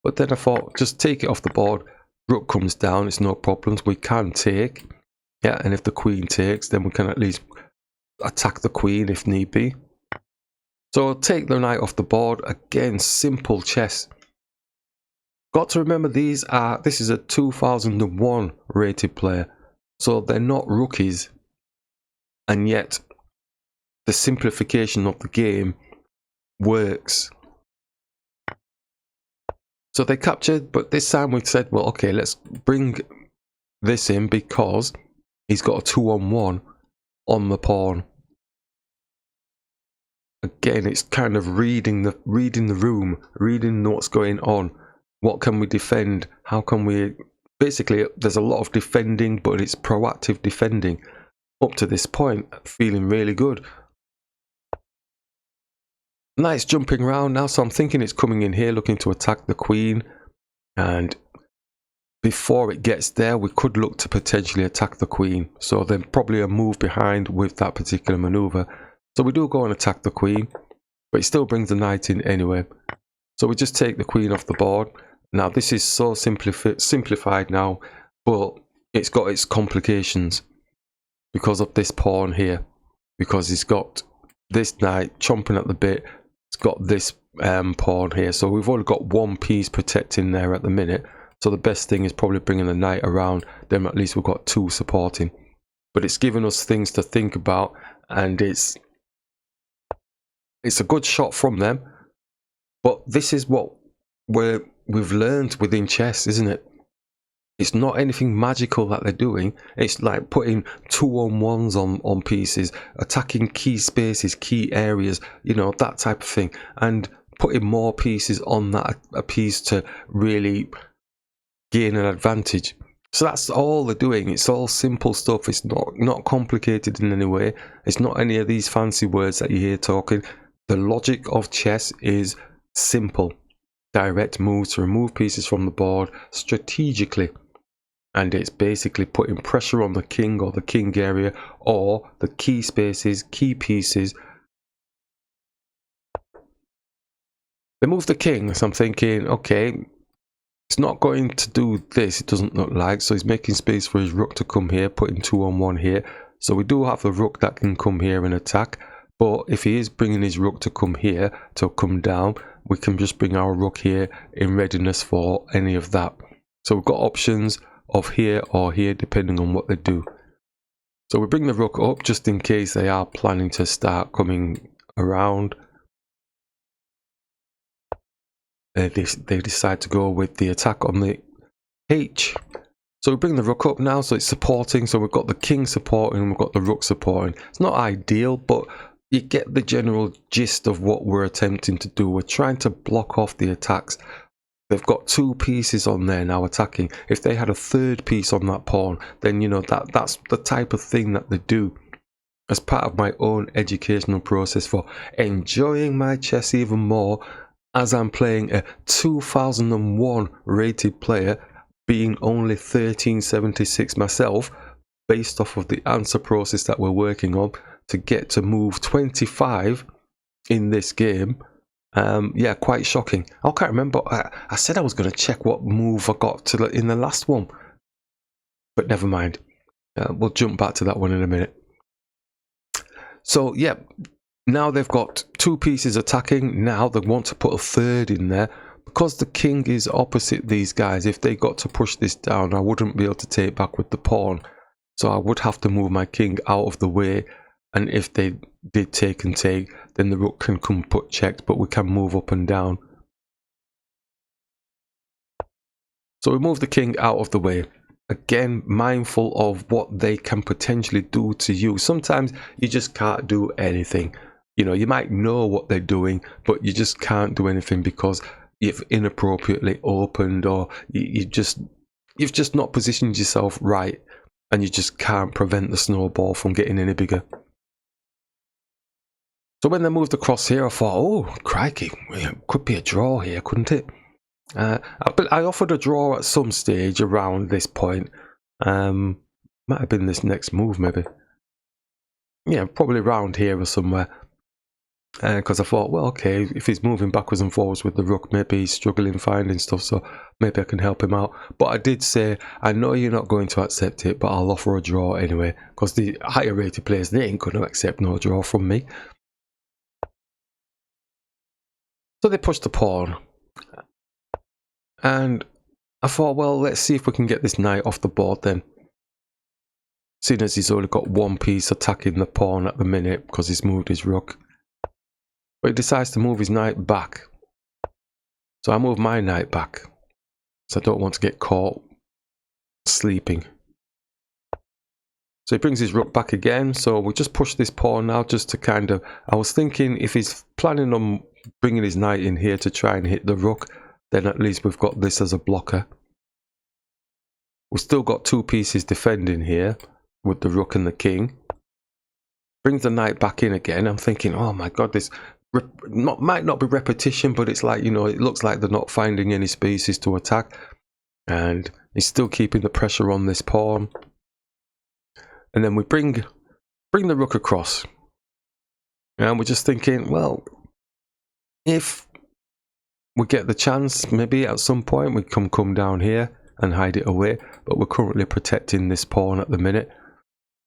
But then I thought, just take it off the board. Rook comes down, it's no problems. We can take. Yeah, and if the queen takes, then we can at least attack the queen if need be. So I'll take the knight off the board. Again, simple chess. Got to remember this is a 2001 rated player. So they're not rookies. And yet, the simplification of the game works. So they captured, but this time we said, well, okay, let's bring this in because he's got a 2-on-1 on the pawn. Again, it's kind of reading the room, reading what's going on. What can we defend? How can we... Basically, there's a lot of defending, but it's proactive defending. Up to this point, feeling really good. Knight's jumping around now, so I'm thinking it's coming in here, looking to attack the queen. And before it gets there, we could look to potentially attack the queen. So then probably a move behind with that particular maneuver. So we do go and attack the queen, but it still brings the knight in anyway. So we just take the queen off the board. Now this is so simplified now, but it's got its complications because of this pawn here. Because he's got this knight chomping at the bit. It's got this pawn here. So we've only got one piece protecting there at the minute. So the best thing is probably bringing the knight around. Then at least we've got two supporting. But it's given us things to think about, and it's a good shot from them. But this is what we've learned within chess, isn't it? It's not anything magical that they're doing. It's like putting 2-on-1s on pieces, attacking key spaces, key areas, you know, that type of thing, and putting more pieces on that a piece to really gain an advantage. So that's all they're doing. It's all simple stuff. It's not complicated in any way. It's not any of these fancy words that you hear talking. The logic of chess is simple. Direct moves to remove pieces from the board strategically. And it's basically putting pressure on the king or the king area or the key spaces, key pieces. They move the king, so I'm thinking, okay, it's not going to do this, it doesn't look like. So he's making space for his rook to come here, putting 2-on-1 here. So we do have the rook that can come here and attack. But if he is bringing his rook to come here, to come down, we can just bring our rook here in readiness for any of that. So we've got options of here or here depending on what they do. So we bring the rook up just in case they are planning to start coming around. They decide to go with the attack on the H. So we bring the rook up now, so it's supporting. So we've got the king supporting, we've got the rook supporting. It's not ideal, but you get the general gist of what we're attempting to do. We're trying to block off the attacks. They've got two pieces on there now attacking. If they had a third piece on that pawn, then you know that's the type of thing that they do. As part of my own educational process for enjoying my chess even more, as I'm playing a 2001 rated player, being only 1376 myself, based off of the answer process that we're working on, to get to move 25 in this game, Yeah, quite shocking. I can't remember. I said I was going to check what move I got to in the last one, but never mind. We'll jump back to that one in a minute. So yeah, now they've got 2 pieces attacking. Now they want to put a third in there. Because the king is opposite these guys, if they got to push this down, I wouldn't be able to take back with the pawn. So I would have to move my king out of the way. And if they did take and take, then the rook can come put checked, but we can move up and down. So we move the king out of the way. Again, mindful of what they can potentially do to you. Sometimes you just can't do anything. You know, you might know what they're doing, but you just can't do anything because you've inappropriately opened, or you've just not positioned yourself right, and you just can't prevent the snowball from getting any bigger. So when they moved across here, I thought, oh, crikey, it could be a draw here, couldn't it? But I offered a draw at some stage around this point. Might have been this next move, maybe. Yeah, probably around here or somewhere. Because I thought, well, okay, if he's moving backwards and forwards with the rook, maybe he's struggling finding stuff, so maybe I can help him out. But I did say, I know you're not going to accept it, but I'll offer a draw anyway, because the higher rated players, they ain't going to accept no draw from me. So they pushed the pawn. And I thought, well, let's see if we can get this knight off the board then. Seeing as he's only got 1 piece attacking the pawn at the minute, because he's moved his rook. But he decides to move his knight back. So I move my knight back. So I don't want to get caught sleeping. So he brings his rook back again. So we just push this pawn now just to kind of... I was thinking if he's planning on bringing his knight in here to try and hit the rook, then at least we've got this as a blocker. We've still got 2 pieces defending here with the rook and the king. Brings the knight back in again. I'm thinking, oh my god, this... might not be repetition, but it's like, you know, it looks like they're not finding any spaces to attack, and he's still keeping the pressure on this pawn. And then we bring the rook across, and we're just thinking, well, if we get the chance, maybe at some point we can come down here and hide it away, but we're currently protecting this pawn at the minute.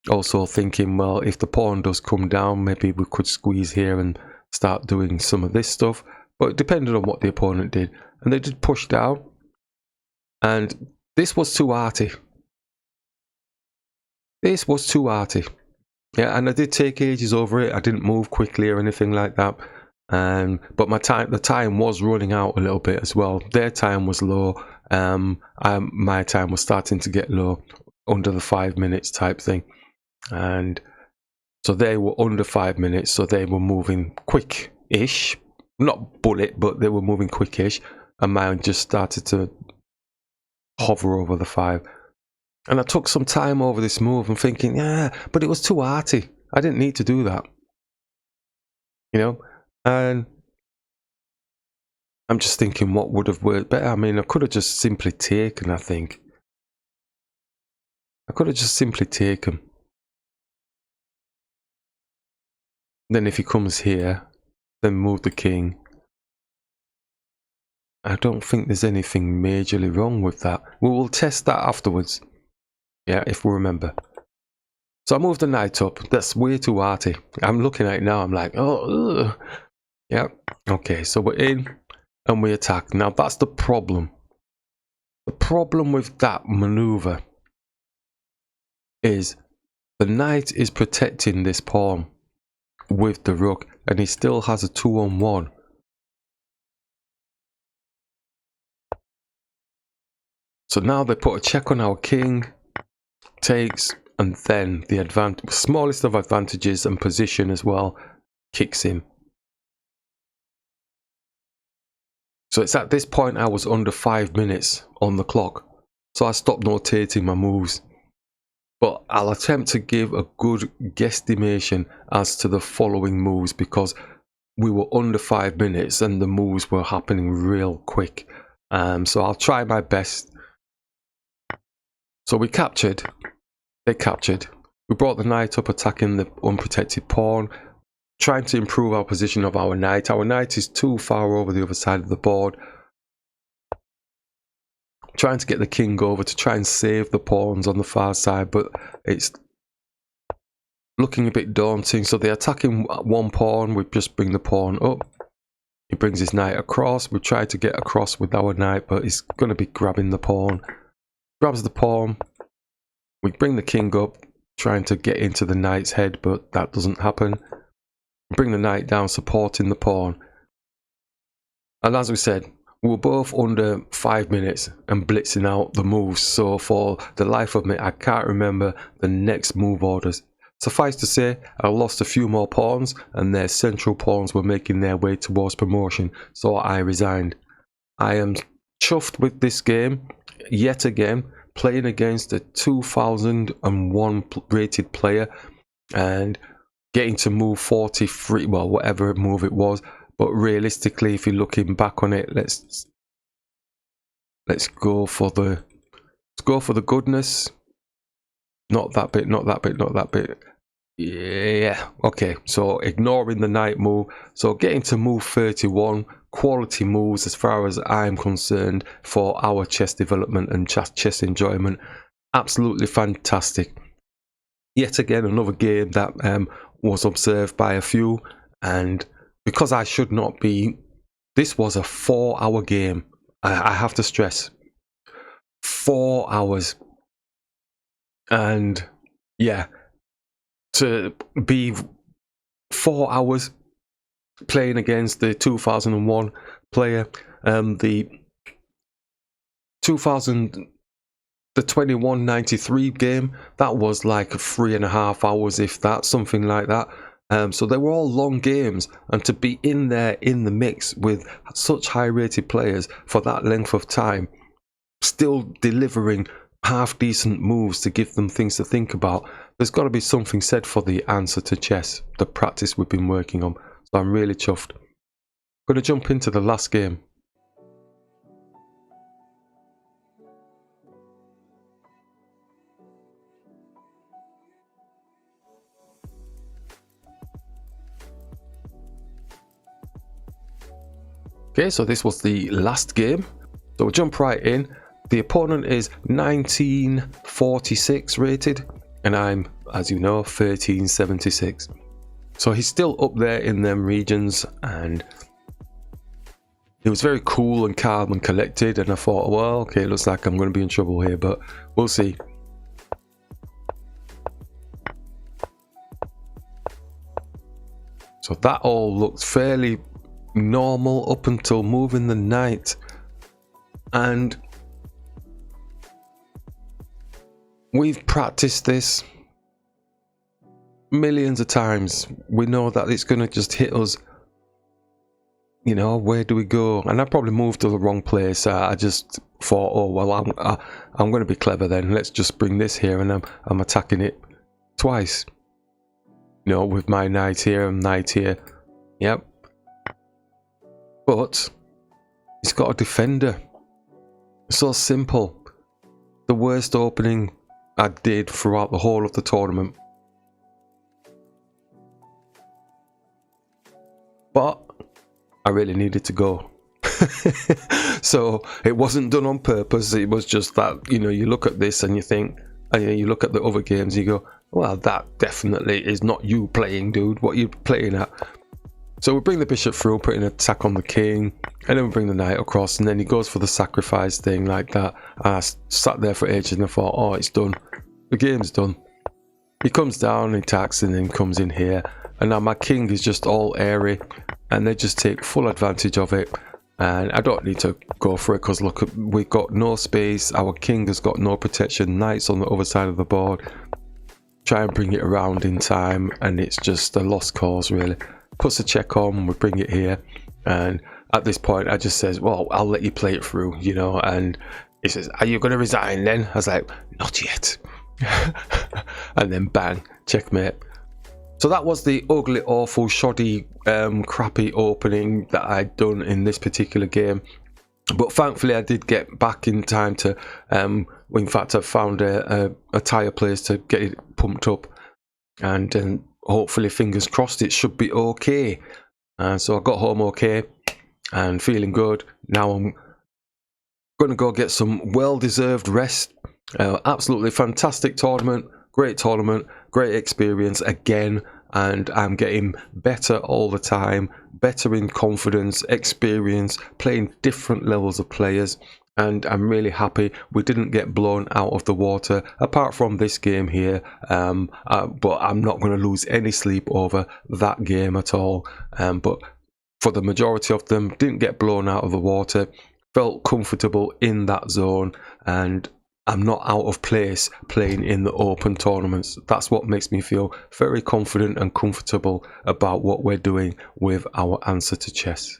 Also thinking, well, if the pawn does come down, maybe we could squeeze here and start doing some of this stuff, but depending on what the opponent did. And they did push down, and this was too arty. This was too arty. Yeah, and I did take ages over it. I didn't move quickly or anything like that. But the time was running out a little bit as well. Their time was low. My time was starting to get low, under the 5 minutes type thing, and so they were under 5 minutes, so they were moving quick-ish. Not bullet, but they were moving quick-ish. And mine just started to hover over the 5. And I took some time over this move and thinking, yeah, but it was too arty. I didn't need to do that. You know? And I'm just thinking what would have worked better. I mean, I could have just simply taken, I think. I could have just simply taken. Then if he comes here, then move the king. I don't think there's anything majorly wrong with that. We will test that afterwards. Yeah, if we remember. So I moved the knight up. That's way too arty. I'm looking at it now, I'm like, oh, ugh. Yeah. Okay, so we're in and we attack. Now that's the problem. The problem with that maneuver is the knight is protecting this pawn with the rook, and he still has a 2-on-1. So now they put a check on our king, takes, and then the smallest of advantages and position as well kicks him. So it's at this point I was under 5 minutes on the clock, so I stopped notating my moves. But I'll attempt to give a good guesstimation as to the following moves, because we were under 5 minutes and the moves were happening real quick. So I'll try my best. So we captured. They captured. We brought the knight up attacking the unprotected pawn. trying to improve our position of our knight. Our knight is too far over the other side of the board. Trying to get the king over to try and save the pawns on the far side, but it's looking a bit daunting. So they're attacking one pawn. We just bring the pawn up. He brings his knight across. We try to get across with our knight, but he's going to be grabbing the pawn. Grabs the pawn. We bring the king up, trying to get into the knight's head, but that doesn't happen. We bring the knight down, supporting the pawn. And as we said, we were both under 5 minutes and blitzing out the moves. So for the life of me, I can't remember the next move orders. Suffice to say, I lost a few more pawns and their central pawns were making their way towards promotion, so I resigned. I am chuffed with this game, yet again, playing against a 2001 rated player and getting to move 43, well, whatever move it was. But realistically, if you're looking back on it, let's go for the goodness. Not that bit, not that bit, not that bit. Yeah, okay, so ignoring the knight move, so getting to move 31, quality moves as far as I'm concerned for our chess development and chess enjoyment. Absolutely fantastic. Yet again, another game that was observed by a few, and because I should not be, this was a 4-hour game. I have to stress, 4 hours. And yeah, to be 4 hours playing against the 2001 player, the 2193 game, that was like 3.5 hours, if that, something like that. So they were all long games, and to be in there in the mix with such high rated players for that length of time, still delivering half decent moves to give them things to think about, there's got to be something said for the answer to chess, the practice we've been working on. So I'm really chuffed. Going to jump into the last game. Okay, so this was the last game. So we'll jump right in. The opponent is 1946 rated, and I'm, as you know, 1376. So he's still up there in them regions, and he was very cool and calm and collected, and I thought, well, okay, it looks like I'm going to be in trouble here, but we'll see. So that all looked fairly normal up until moving the knight, and we've practiced this millions of times. We know that it's going to just hit us. You know, where do we go? And I probably moved to the wrong place. I just thought, oh well, I'm going to be clever then. Let's just bring this here, and I'm attacking it twice. You know, with my knight here and knight here. Yep. But he's got a defender. So simple. The worst opening I did throughout the whole of the tournament. But I really needed to go. So it wasn't done on purpose. It was just that, you know, you look at this and you think, and you look at the other games, you go, well, that definitely is not you playing, dude. What are you playing at? So we bring the bishop through, put an attack on the king, and then we bring the knight across, and then he goes for the sacrifice thing like that. And I sat there for ages and I thought, oh, it's done. The game's done. He comes down, attacks, and then comes in here. And now my king is just all airy, and they just take full advantage of it. And I don't need to go for it because look, we've got no space. Our king has got no protection. Knight's on the other side of the board. Try and bring it around in time, and it's just a lost cause, really. Puts a check on, we bring it here, and at this point I just says, well, I'll let you play it through, you know. And he says, are you going to resign then? I was like, not yet. And then bang, checkmate. So that was the ugly, awful, shoddy, crappy opening that I'd done in this particular game. But thankfully I did get back in time to, in fact I found a tyre place to get it pumped up. And hopefully, fingers crossed, it should be okay. So I got home okay and feeling good. Now I'm going to go get some well-deserved rest. Absolutely fantastic tournament, great experience again, and I'm getting better all the time, better in confidence, experience, playing different levels of players, and I'm really happy we didn't get blown out of the water apart from this game here, but I'm not going to lose any sleep over that game at all. But for the majority of them, didn't get blown out of the water, felt comfortable in that zone, and I'm not out of place playing in the open tournaments. That's what makes me feel very confident and comfortable about what we're doing with our answer to chess.